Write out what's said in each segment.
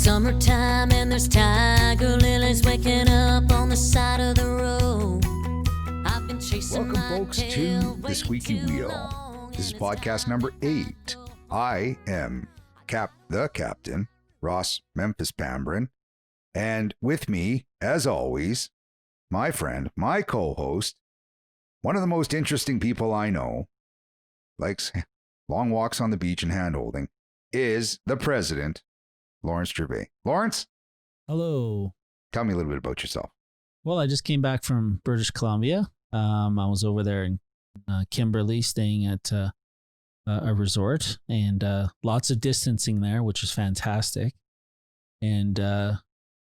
summertime and there's tiger lilies waking up on the side of the road. I've been chasing Welcome, my folks, tail to the way Squeaky too Wheel. long, This is and it's podcast number 8. I am the captain, Ross Memphis Pambrin, and with me, as always, my friend, my co-host, one of the most interesting people I know, likes long walks on the beach and hand-holding, is the president, Lawrence Gervais. Lawrence, Hello. tell me a little bit about yourself. Well, I just came back from British Columbia. I was over there in Kimberley, staying at a resort, and lots of distancing there, which was fantastic. And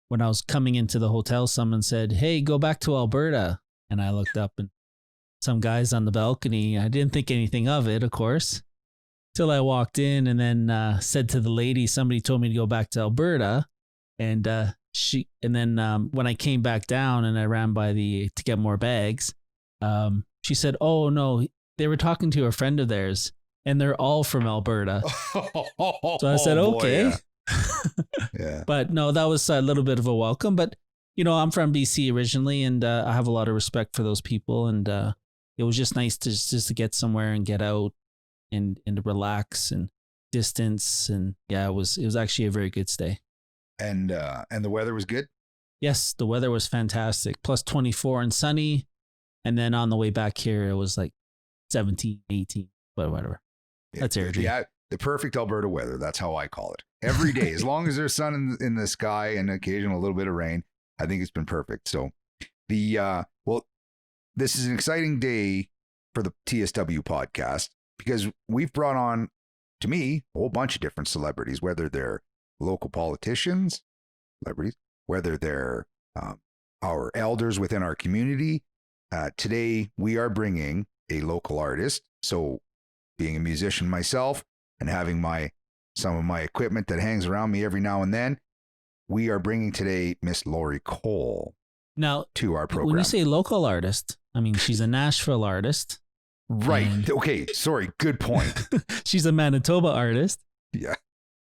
when I was coming into the hotel, someone said, "Hey, go back to Alberta." And I looked up, and some guys on the balcony. I didn't think anything of it, of course, till I walked in, and then said to the lady, "Somebody told me to go back to Alberta." And when I came back down and I ran by to get more bags, she said, "Oh no, they were talking to a friend of theirs, and they're all from Alberta." So I said, "Okay." Yeah. But no, that was a little bit of a welcome. But I'm from BC originally, and I have a lot of respect for those people. And it was just nice to get somewhere and get out and to relax and distance. And yeah, it was actually a very good stay. And the weather was good? Yes, the weather was fantastic. Plus 24 and sunny. And then on the way back here, it was like 17, 18, but whatever. That's Airdrie. Yeah, the perfect Alberta weather. That's how I call it. Every day, as long as there's sun in the sky and occasionally a little bit of rain, I think it's been perfect. So this is an exciting day for the TSW podcast because we've brought on, to me, a whole bunch of different celebrities, whether they're local politicians, celebrities, whether they're our elders within our community. Today, we are bringing a local artist. So being a musician myself and having some of my equipment that hangs around me every now and then, we are bringing today Miss Lori Kole to our program. When you say local artist, I mean, she's a Nashville artist. Right. Okay. Sorry. Good point. She's a Manitoba artist. Yeah.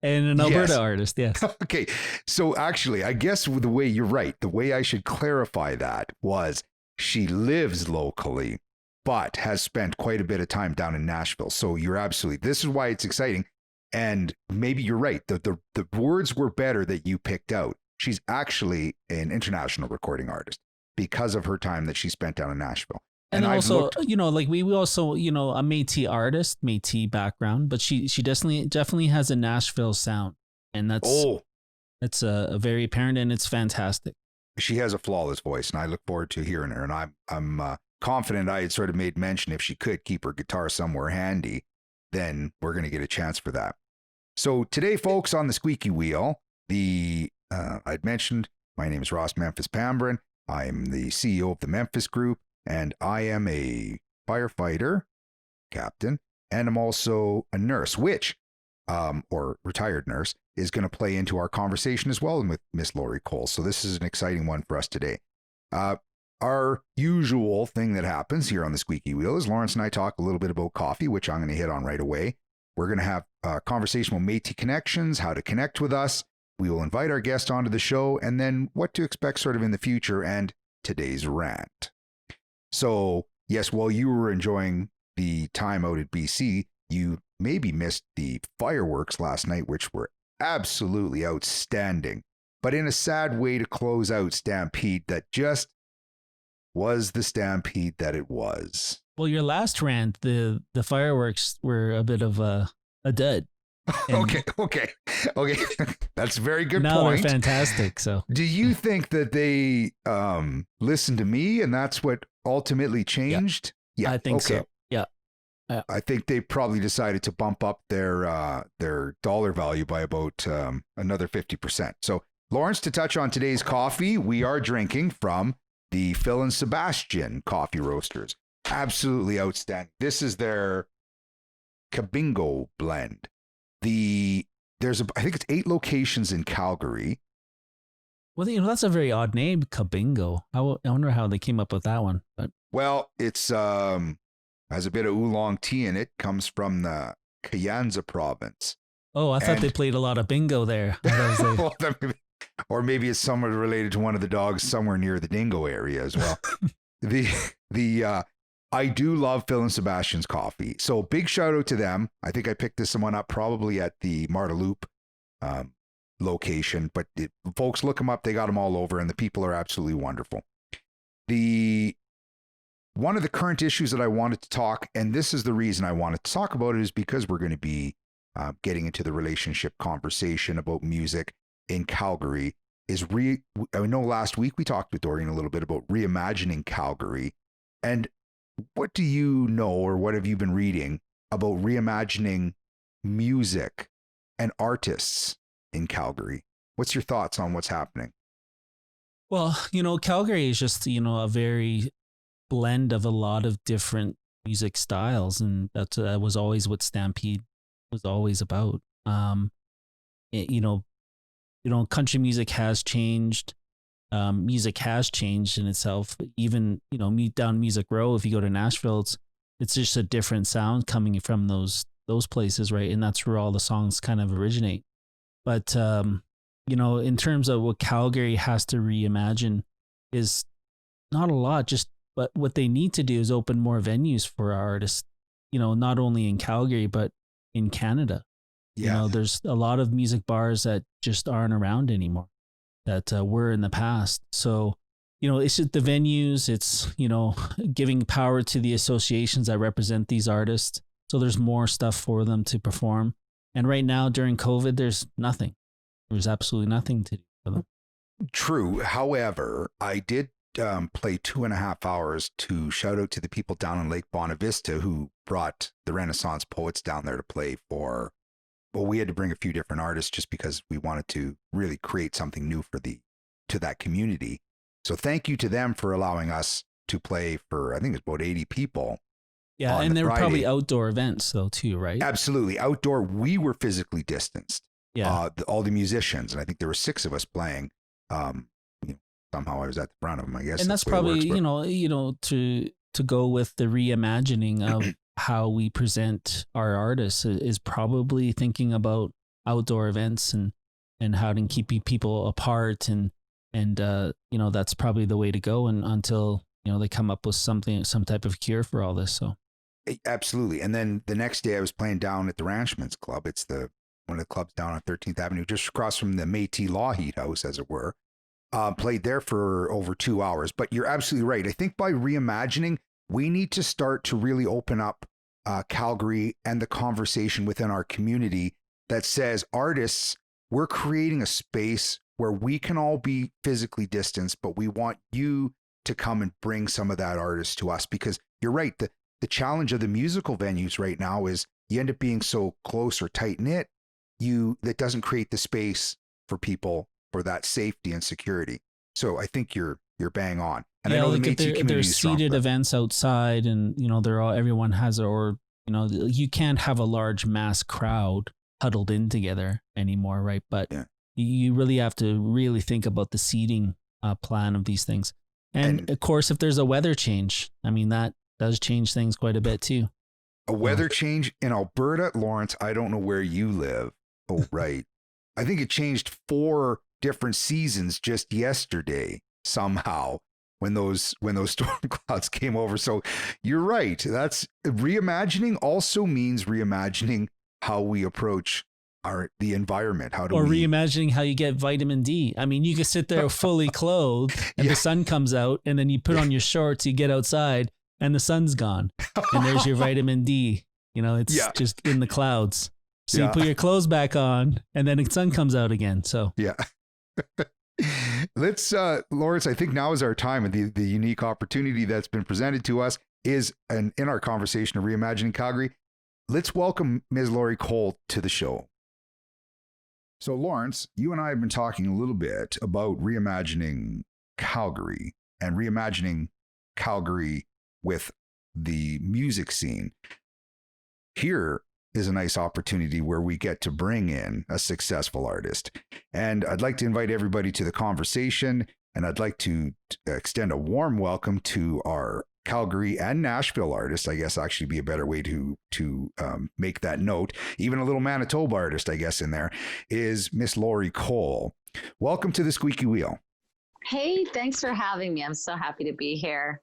And an Alberta artist, yes. Okay. So actually, I guess the way you're right, the way I should clarify that was she lives locally, but has spent quite a bit of time down in Nashville. So you're absolutely, this is why it's exciting. And maybe you're right. The words were better that you picked out. She's actually an international recording artist because of her time that she spent down in Nashville. And also, we also, a Métis artist, Métis background, but she definitely has a Nashville sound. And that's a very apparent, and it's fantastic. She has a flawless voice, and I look forward to hearing her. And I'm confident I had sort of made mention if she could keep her guitar somewhere handy, then we're going to get a chance for that. So today, folks, on the Squeaky Wheel, I'd mentioned my name is Ross Memphis Pambrin. I'm the CEO of the Memphis Group, and I am a firefighter, captain, and I'm also a nurse, which, or retired nurse, is going to play into our conversation as well with Miss Lori Kole. So this is an exciting one for us today. Our usual thing that happens here on the Squeaky Wheel is Lawrence and I talk a little bit about coffee, which I'm going to hit on right away. We're going to have a conversation with Métis connections, how to connect with us. We will invite our guest onto the show, and then what to expect sort of in the future and today's rant. So, yes, while you were enjoying the time out at BC, you maybe missed the fireworks last night, which were absolutely outstanding, but in a sad way to close out Stampede that just was the Stampede that it was. Well, your last rant, the fireworks were a bit of a dud. Okay. That's a very good now point. They're fantastic. So do you think that they listened to me and that's what ultimately changed? Yeah, I think so. Yeah. I think they probably decided to bump up their dollar value by about another 50%. So, Lawrence, to touch on today's coffee, we are drinking from the Phil and Sebastian coffee roasters. Absolutely outstanding. This is their Cabingo blend. I think it's 8 locations in Calgary. Well, that's a very odd name, Cabingo. I wonder how they came up with that one. But well, it's has a bit of oolong tea in it. Comes from the Kayanza province. Oh, I thought And- they played a lot of bingo there. I thought it was like- Well, or maybe it's somewhat related to one of the dogs somewhere near the dingo area as well. I do love Phil and Sebastian's coffee. So big shout out to them. I think I picked this one up probably at the Marta Loop location, but folks, look them up. They got them all over, and the people are absolutely wonderful. One of the current issues that I wanted to talk, and this is the reason I wanted to talk about it, is because we're going to be getting into the relationship conversation about music in Calgary. I know last week we talked with Dorian a little bit about reimagining Calgary. And what do you know, or what have you been reading about reimagining music and artists in Calgary? What's your thoughts on what's happening? Well, Calgary is just, a very blend of a lot of different music styles. And that was always what Stampede was always about. Country music has changed. Music has changed in itself. Even, down Music Row, if you go to Nashville, it's just a different sound coming from those places, right? And that's where all the songs kind of originate. But, in terms of what Calgary has to reimagine is not a lot, but what they need to do is open more venues for our artists, not only in Calgary, but in Canada. Yeah. There's a lot of music bars that just aren't around anymore that were in the past. So, it's just the venues, it's, giving power to the associations that represent these artists. So there's more stuff for them to perform. And right now during COVID, there's nothing. There's absolutely nothing to do for them. True. However, I did play 2.5 hours to shout out to the people down in Lake Bonavista who brought the Renaissance poets down there to play for. Well, we had to bring a few different artists just because we wanted to really create something new to that community. So thank you to them for allowing us to play for, I think it's about 80 people. Yeah, and there were probably outdoor events though too, right? Absolutely. Outdoor, we were physically distanced. Yeah. All the musicians, and I think there were 6 of us playing. Somehow I was at the front of them, I guess. And that's probably, to go with the reimagining of how we present our artists is probably thinking about outdoor events and how to keep people apart and that's probably the way to go until they come up with some type of cure for all this. So absolutely. And then the next day I was playing down at the Ranchman's Club. It's one of the clubs down on 13th Avenue, just across from the Métis Law Heat House, as it were. Played there for over 2 hours. But you're absolutely right. I think by reimagining, we need to start to really open up Calgary and the conversation within our community that says, artists, we're creating a space where we can all be physically distanced, but we want you to come and bring some of that artist to us. Because you're right, the challenge of the musical venues right now is you end up being so close or tight knit, that doesn't create the space for people for that safety and security. So I think you're bang on. And I know the Métis community there's is strong seated for that. events outside, and everyone has you can't have a large mass crowd huddled in together anymore, right? But Yeah. you really have to really think about the seating plan of these things. And of course, if there's a weather change, that does change things quite a bit too. A weather change in Alberta, Lawrence, I don't know where you live. Oh, right. I think it changed 4 different seasons just yesterday somehow when those storm clouds came over. So you're right. That's reimagining also means reimagining how we approach the environment. Reimagining how you get vitamin D. You can sit there fully clothed and the sun comes out, and then you put on your shorts, you get outside and the sun's gone and there's your vitamin D. It's just in the clouds. So you put your clothes back on and then the sun comes out again. So yeah. Let's, Lawrence, I think now is our time, and the unique opportunity that's been presented to us is, and in our conversation of reimagining Calgary, let's welcome Ms. Lori Kole to the show. So Lawrence, you and I have been talking a little bit about reimagining Calgary and reimagining Calgary with the music scene. Here is a nice opportunity where we get to bring in a successful artist. And I'd like to invite everybody to the conversation, and I'd like to extend a warm welcome to our Calgary and Nashville artist, I guess actually be a better way to make that note. Even a little Manitoba artist, I guess, in there, is Miss Lori Kole. Welcome to the Squeaky Wheel. Hey, thanks for having me. I'm so happy to be here.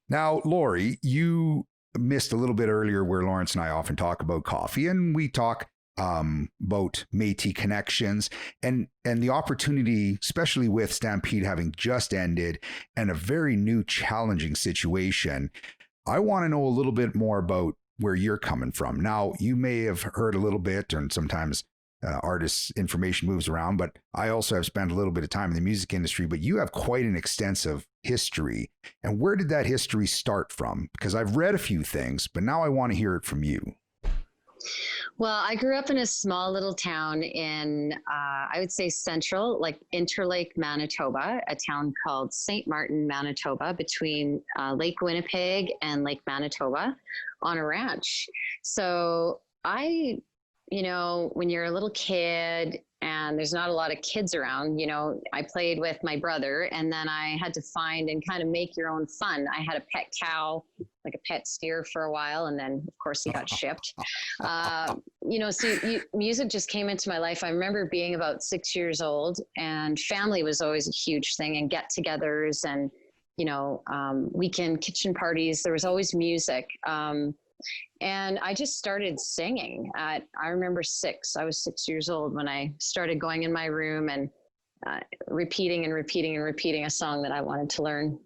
Now, Lori, you missed a little bit earlier where Lawrence and I often talk about coffee, and we talk about Métis connections and the opportunity, especially with Stampede having just ended and a very new challenging situation. I want to know a little bit more about where you're coming from. Now, you may have heard a little bit, and sometimes artists' information moves around, but I also have spent a little bit of time in the music industry, but you have quite an extensive history. And where did that history start from? Because I've read a few things, but now I want to hear it from you. Well, I grew up in a small little town in, I would say central, like Interlake, Manitoba, a town called St. Martin, Manitoba, between Lake Winnipeg and Lake Manitoba on a ranch. So when you're a little kid and there's not a lot of kids around, I played with my brother, and then I had to find and kind of make your own fun. I had a pet cow, like a pet steer for a while. And then of course he got shipped. Music just came into my life. I remember being about 6 years old, and family was always a huge thing, and get-togethers and, weekend kitchen parties. There was always music. And I just started singing I remember I was 6 years old when I started going in my room and repeating and repeating and repeating a song that I wanted to learn.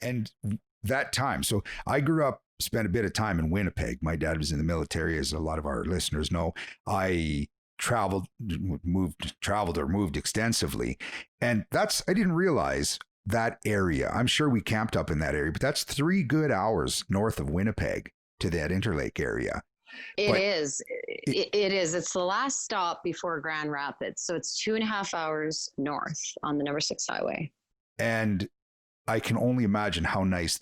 And that time, so I grew up, spent a bit of time in Winnipeg. My dad was in the military, as a lot of our listeners know. I moved extensively. And I didn't realize that area. I'm sure we camped up in that area, but that's 3 good hours north of Winnipeg to that Interlake area. It is. It's the last stop before Grand Rapids. So it's 2.5 hours north on the number 6 highway. And I can only imagine how nice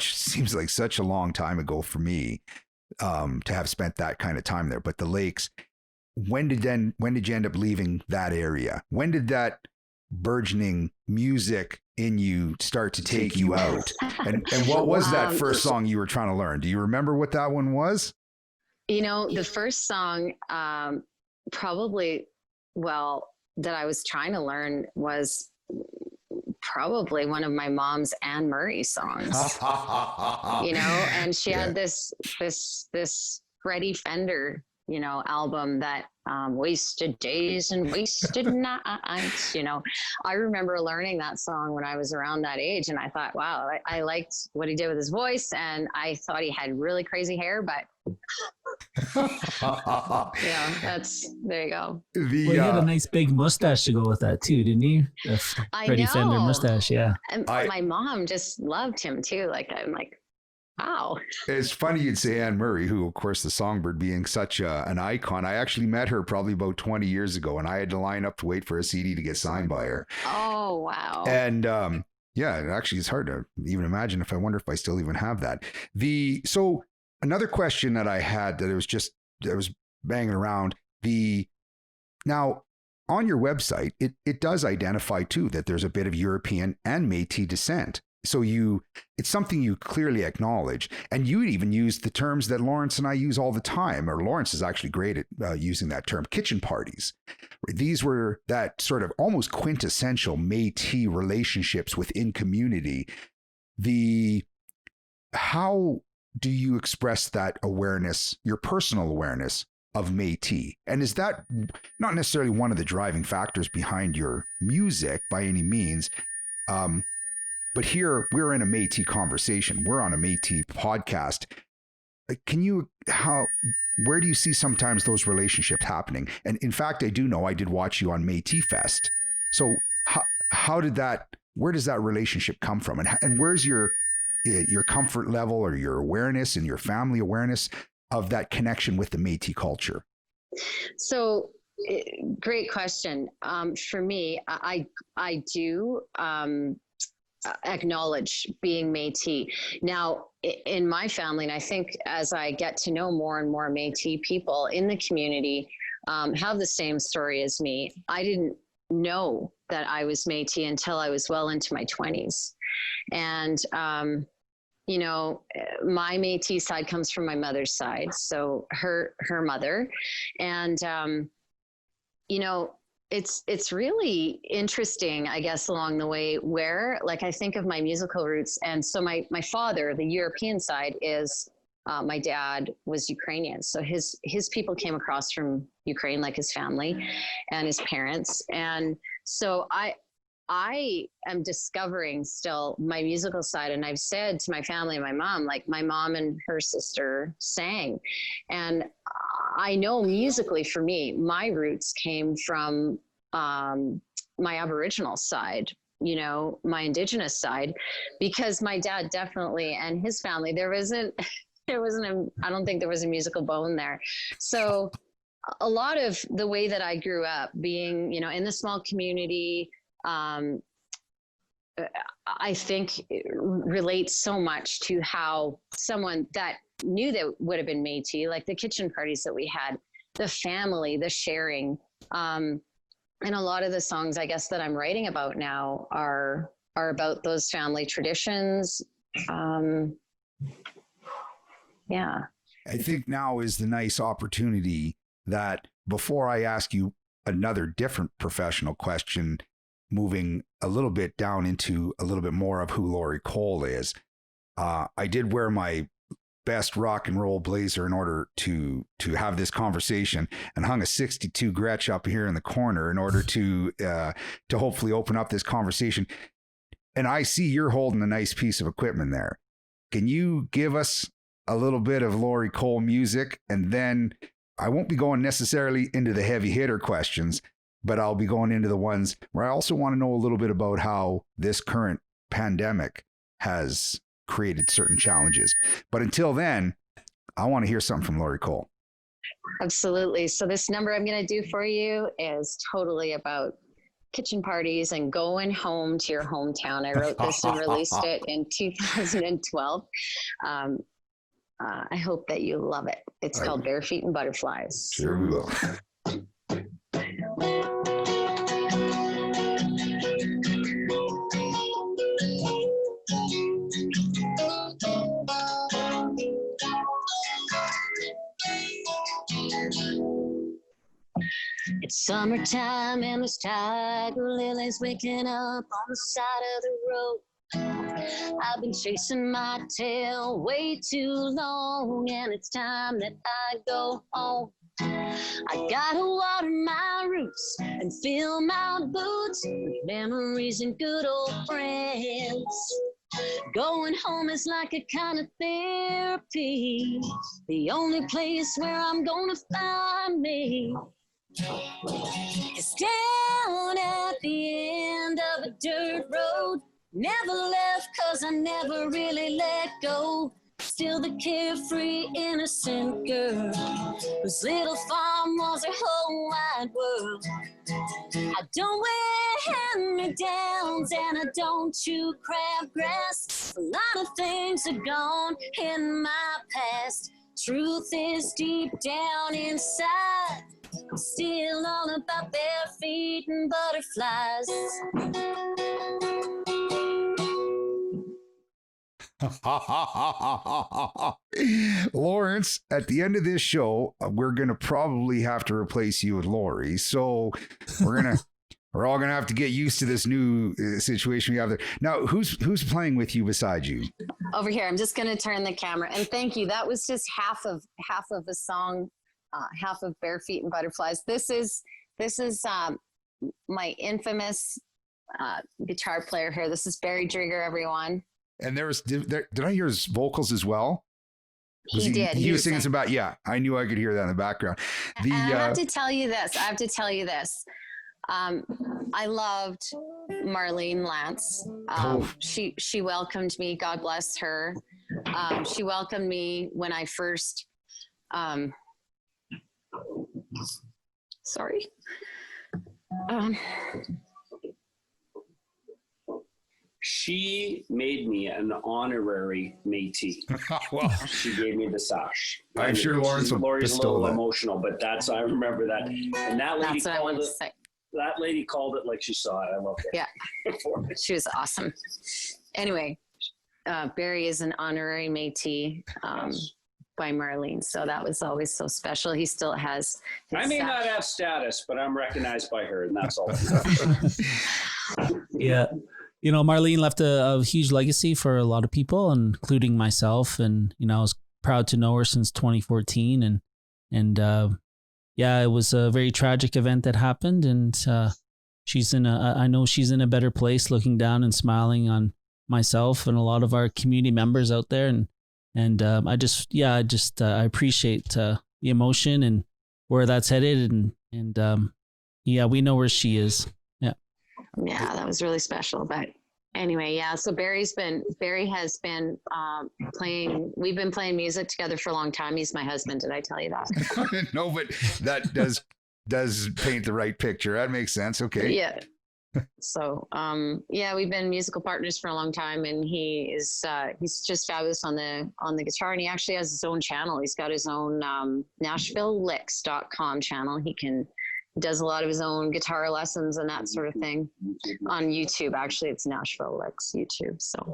seems like such a long time ago for me to have spent that kind of time there. But the lakes, when did you end up leaving that area? When did that burgeoning music in you start to take you out? And what was that first song you were trying to learn? Do you remember what that one was? The first song that I was trying to learn was probably one of my mom's Anne Murray songs. And she had this Freddie Fender album that wasted days and wasted nights. I remember learning that song when I was around that age, and I thought, wow, I liked what he did with his voice, and I thought he had really crazy hair, but there you go. He had a nice big mustache to go with that too, didn't he? Freddie Fender mustache, yeah. And my mom just loved him too. I'm like, wow. It's funny you'd say Anne Murray, who, of course, the Songbird being such an icon. I actually met her probably about 20 years ago, and I had to line up to wait for a CD to get signed by her. Oh, wow. And actually, it's hard to even imagine. I wonder if I still even have that. So another question that I had that was banging around, now on your website, it does identify too that there's a bit of European and Métis descent. So it's something you clearly acknowledge, and you even use the terms that Lawrence and I use all the time, or Lawrence is actually great at using that term, kitchen parties. These were that sort of almost quintessential Métis relationships within community. How do you express that awareness, your personal awareness of Métis? And is that not necessarily one of the driving factors behind your music by any means? But here we're in a Métis conversation. We're on a Métis podcast. Where do you see sometimes those relationships happening? And in fact, I do know I did watch you on Métis Fest. So where does that relationship come from? And where's your comfort level or your awareness and your family awareness of that connection with the Métis culture? So great question. For me, I do acknowledge being Métis. Now, in my family, and I think as I get to know more and more Métis people in the community, have the same story as me. I didn't know that I was Métis until I was well into my 20s. And, you know, my Métis side comes from my mother's side. So her mother. And, you know, it's really interesting, I guess, along the way where, like, I think of my musical roots. And so my father, the European side, is my dad was Ukrainian. So his people came across from Ukraine, like his family and his parents. And so I am discovering still my musical side. And I've said to my family and my mom, like, my mom and her sister sang. And I know musically, for me, my roots came from my Aboriginal side, you know, my Indigenous side, because my dad definitely, and his family, I don't think there was a musical bone there. So a lot of the way that I grew up being, you know, in the small community, I think it relates so much to how someone that knew that would have been Métis, like the kitchen parties that we had, the family, the sharing. And a lot of the songs, I guess, that I'm writing about now are about those family traditions. Yeah. I think now is the nice opportunity that before I ask you another different professional question, moving a little bit down into a little bit more of who Lori Kole is, I did wear my best rock and roll blazer in order to have this conversation, and hung a 62 Gretsch up here in the corner in order to hopefully open up this conversation. And I see you're holding a nice piece of equipment there. Can you give us a little bit of Lori Kole music? And then I won't be going necessarily into the heavy hitter questions, but I'll be going into the ones where I also want to know a little bit about how this current pandemic has created certain challenges. But until then, I want to hear something from Lori Kole. Absolutely. So this number I'm going to do for you is totally about kitchen parties and going home to your hometown. I wrote this and released it in 2012. I hope that you love it. It's called Bare Feet and Butterflies. Sure we will. It's summertime and there's tiger lilies waking up on the side of the road. I've been chasing my tail way too long, and it's time that I go home. I gotta water my roots and fill my boots with memories and good old friends. Going home is like a kind of therapy, the only place where I'm gonna find me. It's down at the end of a dirt road. Never left 'cause I never really let go. Still the carefree, innocent girl whose little farm was her whole wide world. I don't wear hand-me-downs and I don't chew crabgrass. A lot of things are gone in my past. Truth is deep down inside. I'm still all about bare feet and butterflies. Lawrence, at the end of this show, we're going to probably have to replace you with Lori. So we're all going to have to get used to this new situation we have there. Now, who's playing with you beside you? Over here, I'm just going to turn the camera. And thank you. That was just half of a song, half of Bare Feet and Butterflies. This is my infamous guitar player here. This is Barry Drigger, everyone. And did I hear his vocals as well? He did. He was singing some about, yeah, I knew I could hear that in the background. I have to tell you this. I loved Marlene Lance. She welcomed me. God bless her. She welcomed me when I first, sorry. She made me an honorary Métis. Well, she gave me the sash. I'm sure Lori's a little emotional, but I remember that. And that lady That's what I wanted to say. That lady called it like she saw it. I loved it. Yeah. She was awesome. anyway, Barry is an honorary Métis by Marlene. So that was always so special. He still has I may not have status, but I'm recognized by her, and that's all. Yeah. Marlene left a huge legacy for a lot of people, including myself. And, I was proud to know her since 2014. And it was a very tragic event that happened. And I know she's in a better place, looking down and smiling on myself and a lot of our community members out there. And I appreciate the emotion and where that's headed. And we know where she is. Yeah, that was really special. But anyway, so Barry has been playing. We've been playing music together for a long time. He's my husband. Did I tell you that? No, but that does paint the right picture. That makes sense. Okay. Yeah. So, we've been musical partners for a long time, and he's just fabulous on the guitar, and he actually has his own channel. He's got his own NashvilleLicks.com channel. He does a lot of his own guitar lessons and that sort of thing on YouTube. Actually, it's Nashville Licks YouTube. So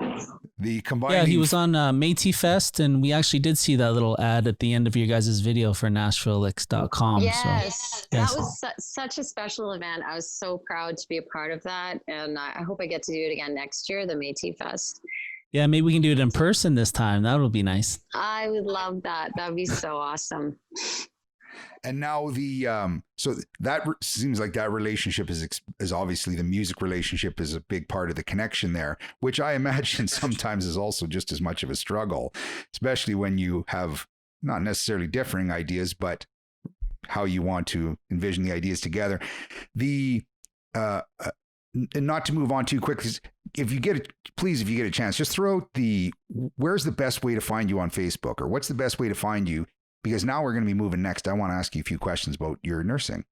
the combined. Yeah, he was on Métis Fest, and we actually did see that little ad at the end of your guys' video for NashvilleLicks.com. Yes, that was such a special event. I was so proud to be a part of that, and I hope I get to do it again next year, the Métis Fest. Yeah, maybe we can do it in person this time. That would be nice. I would love that. That would be so awesome. And now so that seems like that relationship is obviously the music relationship is a big part of the connection there, which I imagine sometimes is also just as much of a struggle, especially when you have not necessarily differing ideas, but how you want to envision the ideas together. And not to move on too quickly, if you get a chance, just throw out where's the best way to find you on Facebook, or what's the best way to find you? Because now we're going to be moving next. I want to ask you a few questions about your nursing.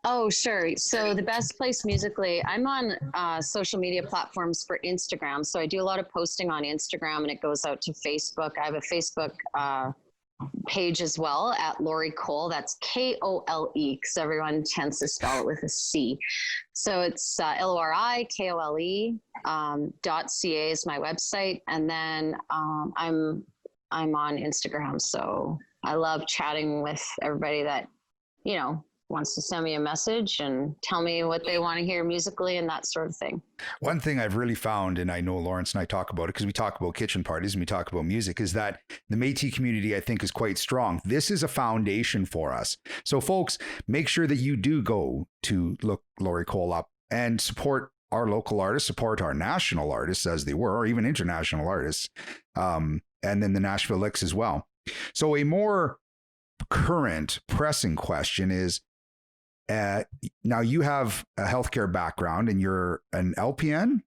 Oh, sure. So the best place musically, I'm on social media platforms for Instagram. So I do a lot of posting on Instagram, and it goes out to Facebook. I have a Facebook page as well at Lori Kole. That's Kole, because everyone tends to spell it with a C. So it's LORIKOLE .ca is my website. And then I'm on Instagram. So I love chatting with everybody that, wants to send me a message and tell me what they want to hear musically and that sort of thing. One thing I've really found, and I know Lawrence and I talk about it because we talk about kitchen parties and we talk about music, is that the Métis community, I think, is quite strong. This is a foundation for us. So folks, make sure that you do go to look Lori Kole up and support our local artists, support our national artists as they were, or even international artists, and then the Nashville Licks as well. So a more current pressing question is, now you have a healthcare background and you're an LPN?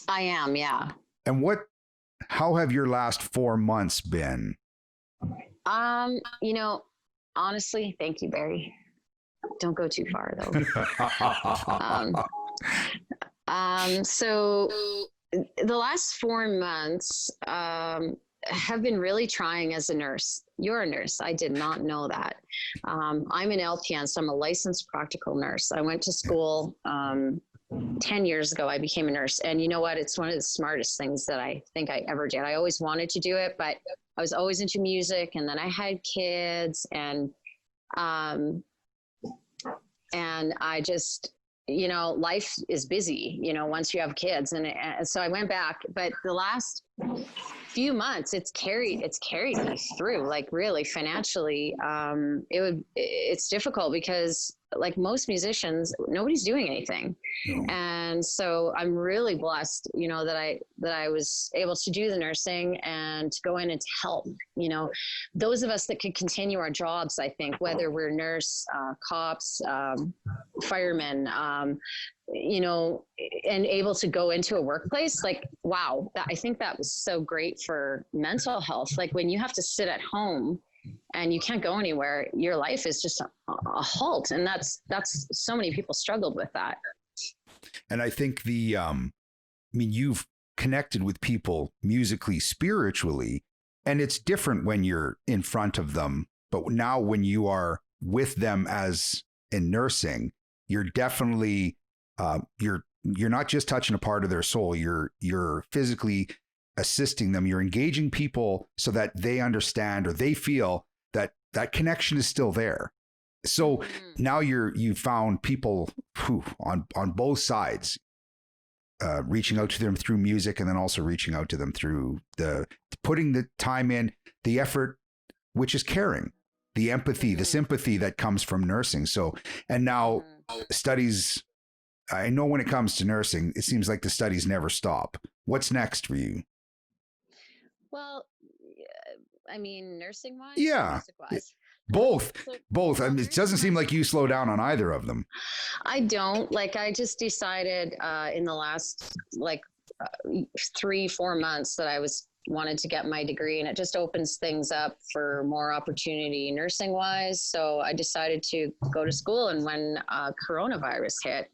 I am, yeah. And how have your last 4 months been? Honestly, thank you, Barry. Don't go too far though. So the last 4 months, have been really trying as a nurse. You're a nurse. I did not know that. I'm an LPN, so I'm a licensed practical nurse. I went to school 10 years ago. I became a nurse. And you know what? It's one of the smartest things that I think I ever did. I always wanted to do it, but I was always into music. And then I had kids, and I just, life is busy, once you have kids. And so I went back, but the last few months it's carried me through, like really financially. It's difficult because like most musicians, nobody's doing anything. No. And so I'm really blessed, that I was able to do the nursing and to go in and to help, those of us that could continue our jobs, I think, whether we're nurse, cops, firemen, and able to go into a workplace, like, wow, I think that was so great for mental health. Like when you have to sit at home and you can't go anywhere, your life is just a halt. And that's so many people struggled with that. And I think you've connected with people musically, spiritually, and it's different when you're in front of them. But now when you are with them as in nursing, you're definitely, you're you're not just touching a part of their soul. You're physically assisting them. You're engaging people so that they understand or they feel that that connection is still there. So now you've found people who on both sides, reaching out to them through music, and then also reaching out to them through putting the time in, the effort, which is caring, the empathy, the sympathy that comes from nursing. So, and now studies, I know when it comes to nursing, it seems like the studies never stop. What's next for you? Well, I mean, nursing wise, Yeah. music wise. Both. I mean, it doesn't seem like you slow down on either of them. I don't. Like, I just decided in the last 3-4 months that I wanted to get my degree, and it just opens things up for more opportunity nursing wise. So I decided to go to school, and when coronavirus hit,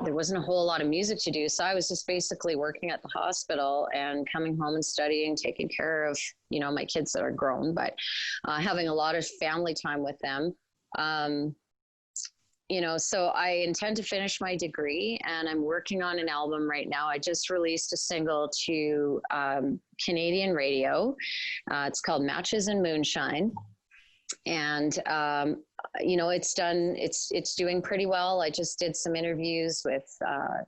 there wasn't a whole lot of music to do. So I was just basically working at the hospital and coming home and studying, taking care of, my kids that are grown, but having a lot of family time with them. So I intend to finish my degree, and I'm working on an album right now. I just released a single to Canadian radio. It's called Matches and Moonshine. And, it's doing pretty well. I just did some interviews with,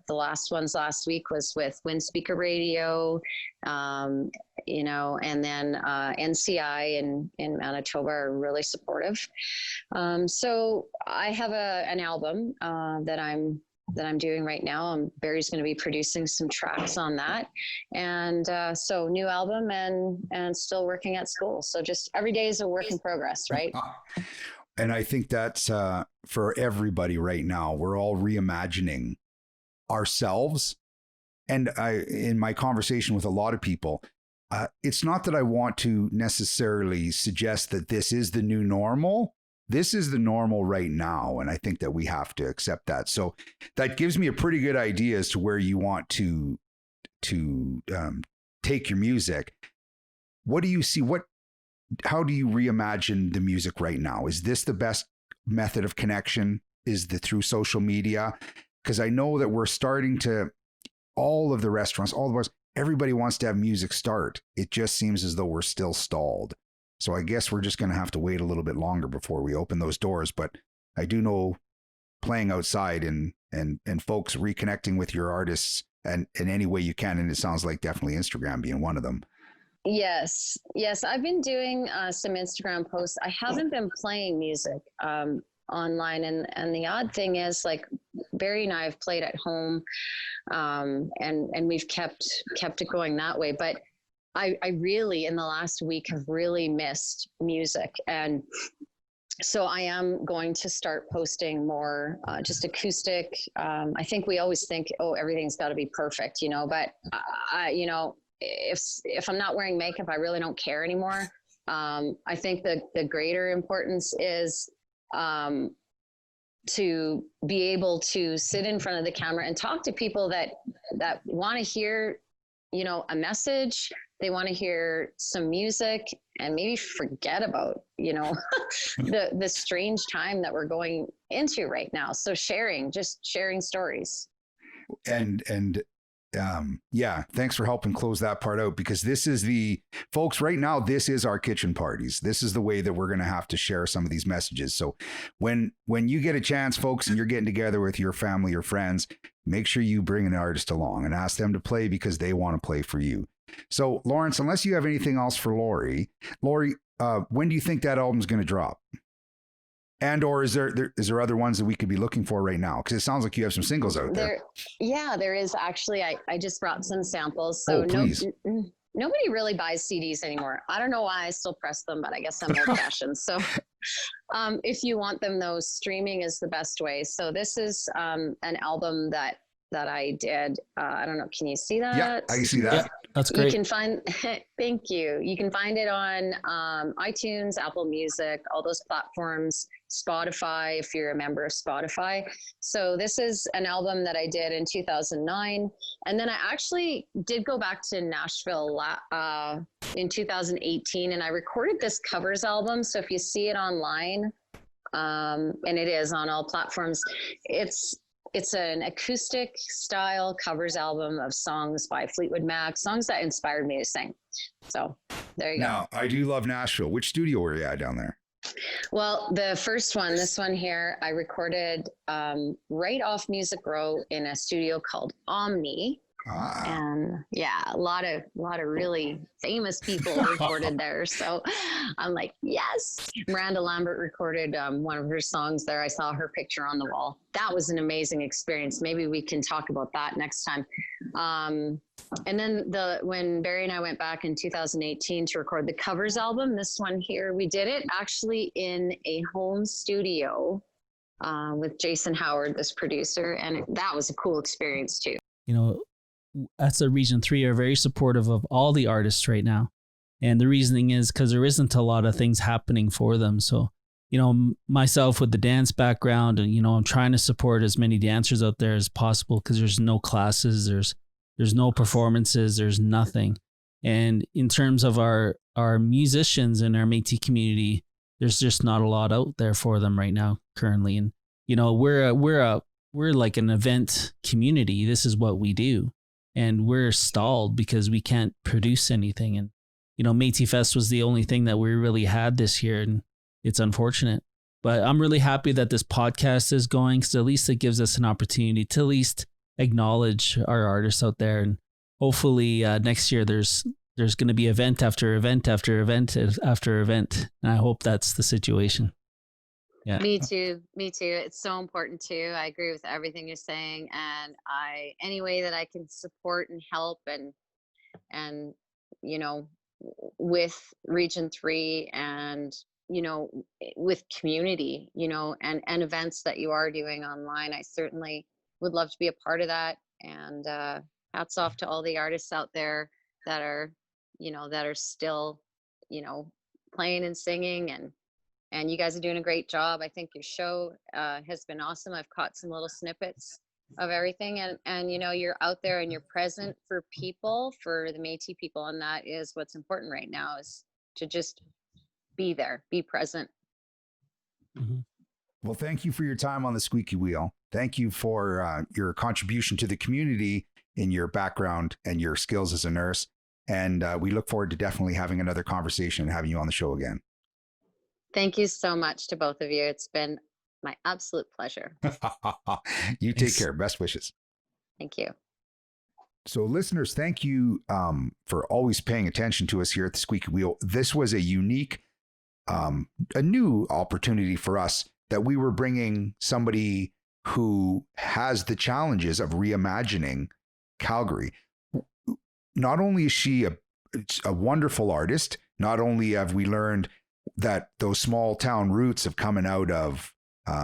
the last ones last week was with Wind Speaker Radio, and then NCI in Manitoba are really supportive. So I have an album that I'm doing right now. Barry's going to be producing some tracks on that. And so new album and still working at school. So just every day is a work in progress, right? And I think that's for everybody right now. We're all reimagining ourselves. And in my conversation with a lot of people, it's not that I want to necessarily suggest that this is the new normal. This is the normal right now. And I think that we have to accept that. So that gives me a pretty good idea as to where you want to take your music. What do you see? How do you reimagine the music right now? Is this the best method of connection? Is the through social media? Because I know that we're starting to, all of the restaurants, all the bars, everybody wants to have music start. It just seems as though we're still stalled. So I guess we're just going to have to wait a little bit longer before we open those doors. But I do know playing outside and folks reconnecting with your artists and in any way you can. And it sounds like definitely Instagram being one of them. Yes. I've been doing some Instagram posts. I haven't been playing music online. And the odd thing is, like, Barry and I have played at home, and we've kept it going that way. But I really, in the last week, have really missed music. And so I am going to start posting more just acoustic. I think we always think, everything's got to be perfect, but if I'm not wearing makeup, I really don't care anymore. I think the greater importance is to be able to sit in front of the camera and talk to people that want to hear, a message. They want to hear some music and maybe forget about, the strange time that we're going into right now. So just sharing stories. And thanks for helping close that part out, because this is folks right now, this is our kitchen parties. This is the way that we're going to have to share some of these messages. So when you get a chance, folks, and you're getting together with your family or friends, make sure you bring an artist along and ask them to play because they want to play for you. So Lawrence, unless you have anything else for Lori, when do you think that album's going to drop? And or is there other ones that we could be looking for right now? Because it sounds like you have some singles out there. Yeah, there is actually. I just brought some samples. So nobody really buys CDs anymore. I don't know why I still press them, but I guess I'm old fashioned. So if you want them, though, streaming is the best way. So this is an album that I did. I don't know. Can you see that? Yeah, I can see that. Yeah, that's great. You can find, thank you. You can find it on iTunes, Apple Music, all those platforms, Spotify, if you're a member of Spotify. So this is an album that I did in 2009. And then I actually did go back to Nashville in 2018, and I recorded this covers album. So if you see it online, and it is on all platforms, it's an acoustic style covers album of songs by Fleetwood Mac, songs that inspired me to sing. So there you go. Now, I do love Nashville. Which studio were you at down there? Well, the first one, this one here, I recorded right off Music Row in a studio called Omni. And yeah, a lot of really famous people recorded there. So I'm like, yes. Miranda Lambert recorded one of her songs there. I saw her picture on the wall. That was an amazing experience. Maybe we can talk about that next time. And then when Barry and I went back in 2018 to record the covers album, this one here, we did it actually in a home studio with Jason Howard, this producer. And that was a cool experience too. You know, us at Region 3 are very supportive of all the artists right now. And the reasoning is because there isn't a lot of things happening for them. So, you know, myself with the dance background, and, you know, I'm trying to support as many dancers out there as possible because there's no classes, there's no performances, there's nothing. And in terms of our musicians in our Métis community, there's just not a lot out there for them right now currently. And, you know, we're like an event community. This is what we do. And we're stalled because we can't produce anything. And, you know, Métis Fest was the only thing that we really had this year. And it's unfortunate. But I'm really happy that this podcast is going, because at least it gives us an opportunity to at least acknowledge our artists out there. And hopefully next year there's going to be event after event after event after event. And I hope that's the situation. Yeah. Me too. It's so important too. I agree with everything you're saying. And any way that I can support and help and, you know, with Region 3 and, you know, with community, you know, and events that you are doing online, I certainly would love to be a part of that. And hats off to all the artists out there that are, you know, that are still, you know, playing and singing, and you guys are doing a great job. I think your show has been awesome. I've caught some little snippets of everything, and you know, you're out there and you're present for people, for the Métis people, and that is what's important right now, is to just be there, be present. Mm-hmm. Well, thank you for your time on the Squeaky Wheel. Thank you for your contribution to the community in your background and your skills as a nurse. And we look forward to definitely having another conversation and having you on the show again. Thank you so much to both of you. It's been my absolute pleasure. You take care. Best wishes. Thank you. So listeners, thank you for always paying attention to us here at the Squeaky Wheel. This was a unique, a new opportunity for us, that we were bringing somebody who has the challenges of reimagining Calgary. Not only is she a wonderful artist, not only have we learned that those small town roots of coming out of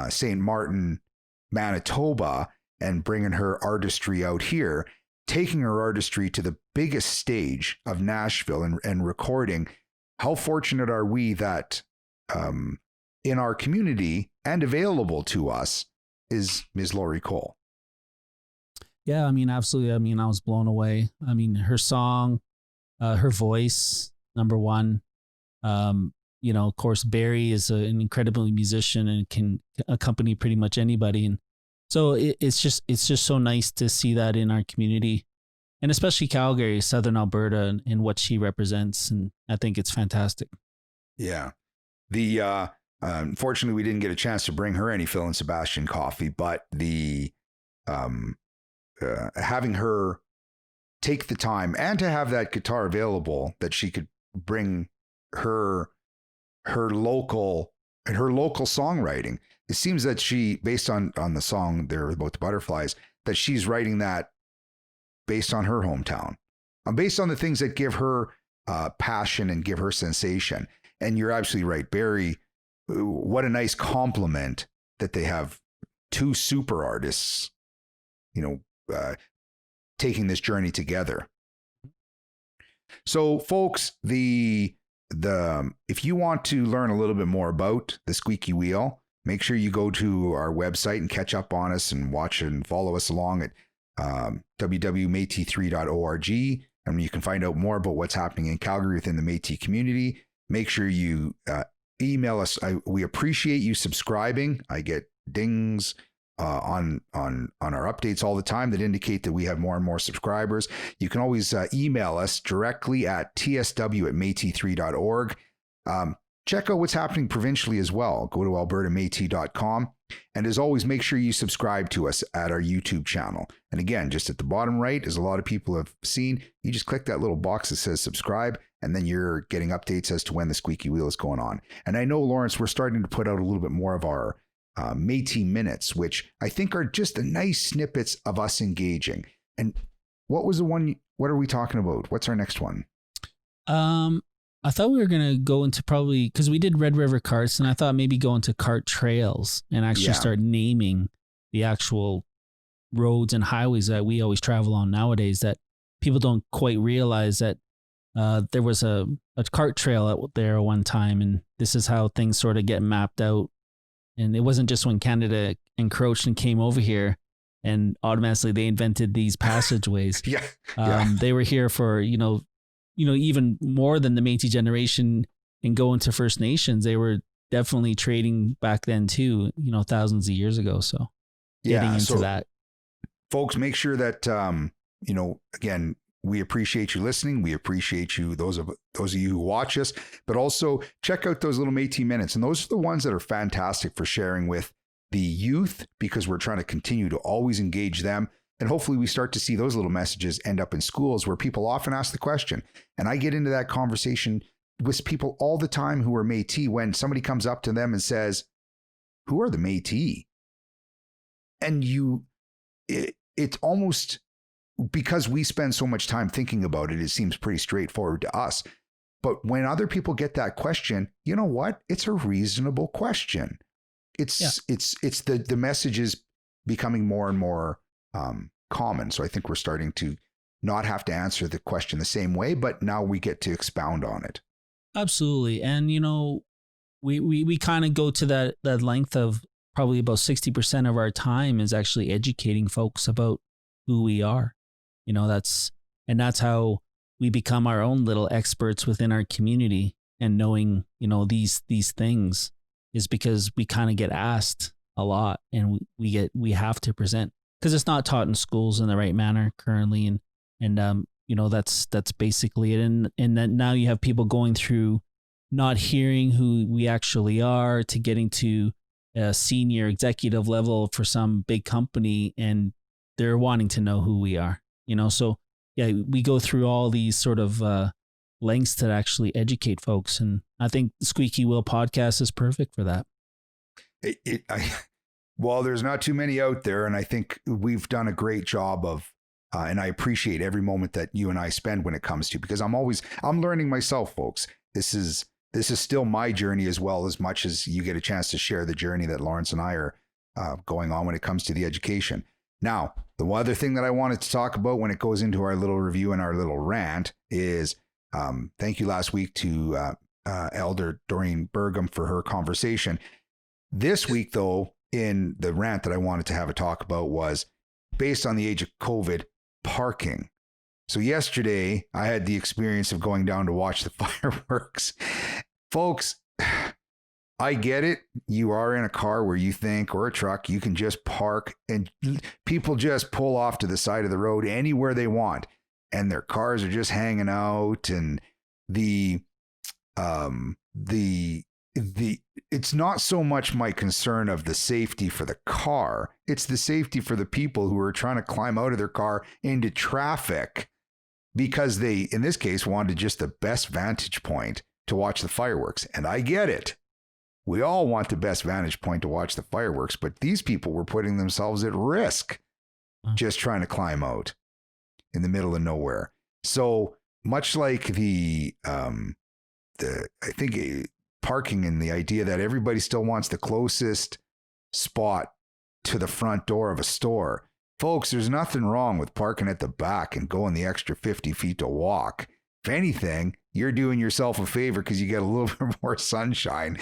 St. Martin, Manitoba, and bringing her artistry out here, taking her artistry to the biggest stage of Nashville and recording. How fortunate are we that in our community and available to us is Ms. Lori Kole. Yeah, I mean, absolutely. I mean, I was blown away. I mean, her song, her voice, number one. You know, of course, Barry is an incredible musician and can accompany pretty much anybody. And so it's just so nice to see that in our community, and especially Calgary, Southern Alberta, and what she represents. And I think it's fantastic. Yeah. Unfortunately, we didn't get a chance to bring her any Phil and Sebastian coffee, but having her take the time and to have that guitar available, that she could bring her local songwriting. It seems that she, based on the song there about the butterflies, that she's writing that based on her hometown, based on the things that give her passion and give her sensation. And you're absolutely right, Barry. What a nice compliment that they have two super artists, you know, taking this journey together. So, folks, if you want to learn a little bit more about the Squeaky Wheel, make sure you go to our website and catch up on us and watch and follow us along at www.métis3.org, and you can find out more about what's happening in Calgary within the Métis community. Make sure you email us. We appreciate you subscribing. I get dings on our updates all the time that indicate that we have more and more subscribers. You can always email us directly at tsw@métis3.org. Check out what's happening provincially as well. Go to albertamétis.com. And as always, make sure you subscribe to us at our YouTube channel. And again, just at the bottom right, as a lot of people have seen, you just click that little box that says subscribe, and then you're getting updates as to when the Squeaky Wheel is going on. And I know, Lawrence, we're starting to put out a little bit more of our Métis Minutes, which I think are just a nice snippets of us engaging. And what was the one? What are we talking about? What's our next one? I thought we were going to go into probably, because we did Red River carts, and I thought maybe go into cart trails and actually start naming the actual roads and highways that we always travel on nowadays that people don't quite realize that there was a cart trail out there one time, and this is how things sort of get mapped out. And it wasn't just when Canada encroached and came over here and automatically they invented these passageways. They were here for, even more than the Métis generation and go into First Nations. They were definitely trading back then too, thousands of years ago. So getting into that. Folks, make sure that, again, we appreciate you listening. We appreciate you, those of you who watch us, but also check out those little Métis Minutes. And those are the ones that are fantastic for sharing with the youth, because we're trying to continue to always engage them. And hopefully we start to see those little messages end up in schools where people often ask the question. And I get into that conversation with people all the time who are Métis when somebody comes up to them and says, who are the Métis? And it's almost, because we spend so much time thinking about it, it seems pretty straightforward to us. But when other people get that question, you know what? It's a reasonable question. It's the message is becoming more and more common. So I think we're starting to not have to answer the question the same way, but now we get to expound on it. Absolutely. And, we kind of go to that length of probably about 60% of our time is actually educating folks about who we are. That's how we become our own little experts within our community, and knowing, these things is because we kind of get asked a lot, and we have to present, because it's not taught in schools in the right manner currently. And that's basically it. And then now you have people going through not hearing who we actually are to getting to a senior executive level for some big company, and they're wanting to know who we are, so we go through all these sort of lengths to actually educate folks. And I think the Squeaky Wheel podcast is perfect for that. Well, there's not too many out there, and I think we've done a great job of, and I appreciate every moment that you and I spend when it comes to, because I'm learning myself, folks. This is still my journey as well, as much as you get a chance to share the journey that Lawrence and I are going on when it comes to the education. Now, the one other thing that I wanted to talk about when it goes into our little review and our little rant is thank you last week to Elder Doreen Burgum for her conversation. This week, though, in the rant that I wanted to have a talk about was based on the age of COVID, parking. So yesterday, I had the experience of going down to watch the fireworks. Folks, I get it. You are in a car where you think, or a truck, you can just park, and people just pull off to the side of the road anywhere they want, and their cars are just hanging out. And it's not so much my concern of the safety for the car. It's the safety for the people who are trying to climb out of their car into traffic, because they, in this case, wanted just the best vantage point to watch the fireworks. And I get it. We all want the best vantage point to watch the fireworks, but these people were putting themselves at risk just trying to climb out in the middle of nowhere. So much like I think parking, and the idea that everybody still wants the closest spot to the front door of a store. Folks, there's nothing wrong with parking at the back and going the extra 50 feet to walk. If anything, you're doing yourself a favor, because you get a little bit more sunshine,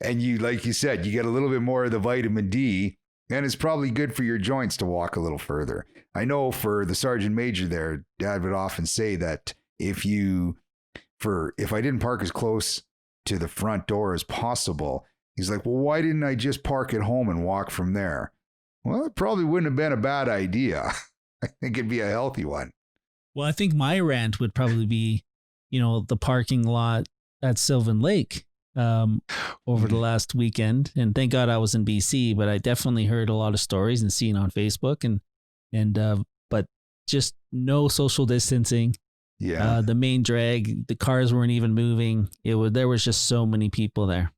and you, like you said, you get a little bit more of the vitamin D, and it's probably good for your joints to walk a little further. I know for the Sergeant Major there, Dad would often say that if I didn't park as close to the front door as possible, he's like, well, why didn't I just park at home and walk from there? Well, it probably wouldn't have been a bad idea. I think it'd be a healthy one. Well, I think my rant would probably be, the parking lot at Sylvan Lake over the last weekend. And thank God I was in BC, but I definitely heard a lot of stories and seen on Facebook but just no social distancing. Yeah. The main drag, the cars weren't even moving. There was just so many people there.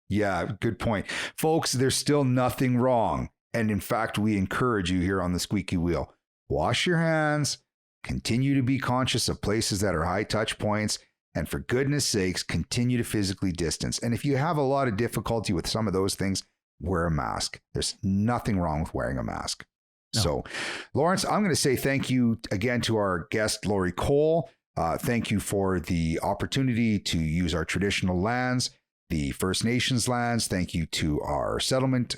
Yeah, good point. Folks, there's still nothing wrong. And in fact, we encourage you here on the Squeaky Wheel. Wash your hands, continue to be conscious of places that are high touch points, and for goodness sakes, continue to physically distance. And if you have a lot of difficulty with some of those things, wear a mask. There's nothing wrong with wearing a mask. No. So, Lawrence, I'm going to say thank you again to our guest, Lori Kole. Thank you for the opportunity to use our traditional lands, the First Nations lands. Thank you to our settlement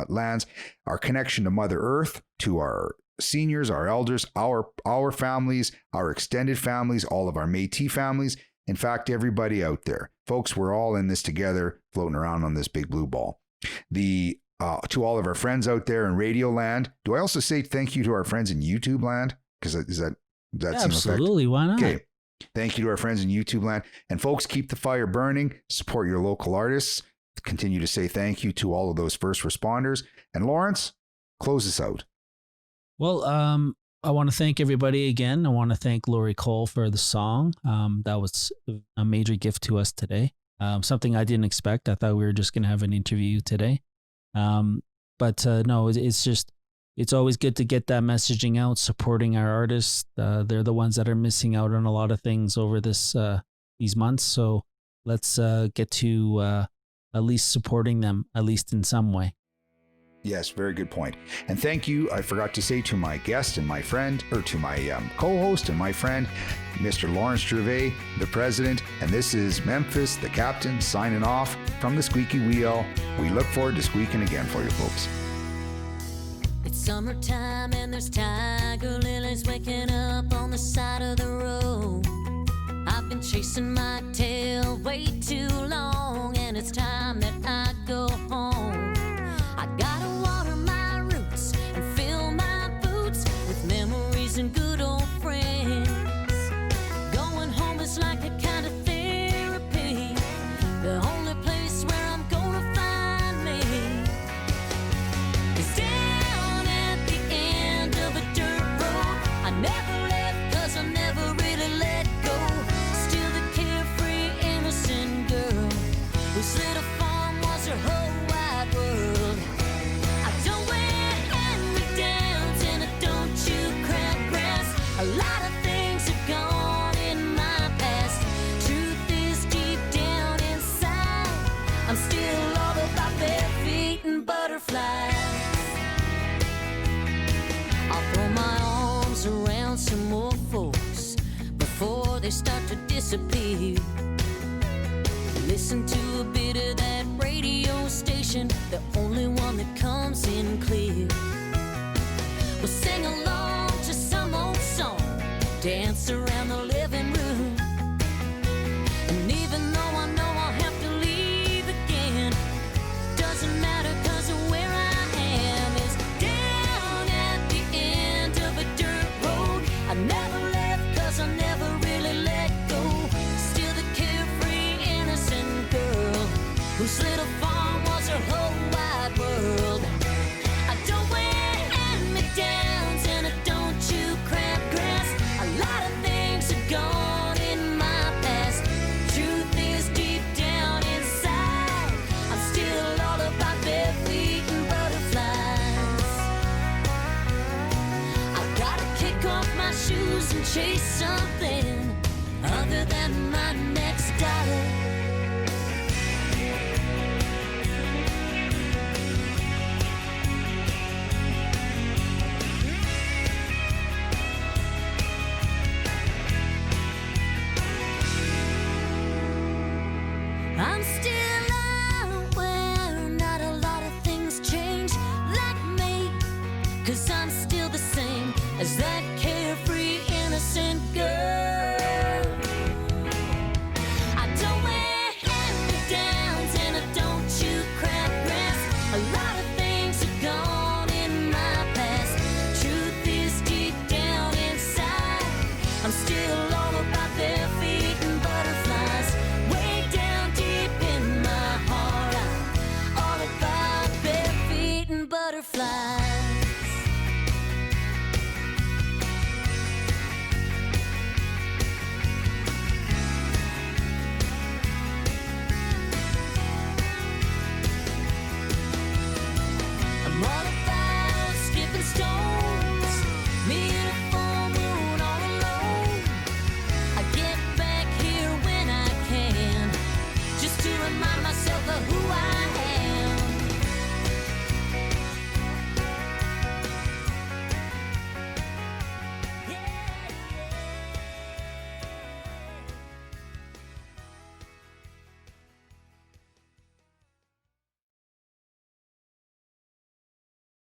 lands, our connection to Mother Earth, to our seniors, our elders, our families, our extended families, all of our Métis families. In fact, everybody out there. Folks, we're all in this together, floating around on this big blue ball. To all of our friends out there in Radio Land. Do I also say thank you to our friends in YouTube Land? Because does that Yeah, seem absolutely. Why not? Okay. Thank you to our friends in YouTube Land. And folks, keep the fire burning. Support your local artists. Continue to say thank you to all of those first responders. And Lawrence, close us out. Well, I want to thank everybody again. I want to thank Lori Kole for the song. That was a major gift to us today. Something I didn't expect. I thought we were just going to have an interview today. But no, it's always good to get that messaging out, supporting our artists. They're the ones that are missing out on a lot of things over these months. So let's get to at least supporting them, at least in some way. Yes, very good point. And thank you, I forgot to say, to my guest and my friend, or to my co-host and my friend, Mr. Lawrence Gervais, the president. And this is Memphis, the captain, signing off from the Squeaky Wheel. We look forward to squeaking again for you folks. It's summertime and there's tiger lilies waking up on the side of the road. I've been chasing my tail way too long, and it's time that I go home. I gotta water my roots and fill my boots with memories and good old friends. Going home is like a kind of therapy, the only place where I'm gonna find me is down at the end of a dirt road. I never left 'cause I never really let go. Still the carefree, innocent girl whose little farm was her whole wide world. I don't wear hand-me-downs and I don't chew crabgrass. A lot of things have gone in my past. Truth is deep down inside, I'm still all about bare feet and butterflies. I'll throw my arms around some more folks before they start to disappear. Listen to a bit of that radio station, the only one that comes in clear. We'll sing along to some old song, dance around the living room. And even though I know I'll have to leave again, doesn't matter 'cause where I am is down at the end of a dirt road. I never left 'cause I never really let go. Still the carefree, innocent girl whose little farm was her whole wide world. I don't wear hand-me-downs and I don't chew crabgrass. A lot of things have gone in my past. Truth is deep down inside, I'm still all about bare feet and butterflies. I gotta kick off my shoes and chase something other than my next dollar. I'm still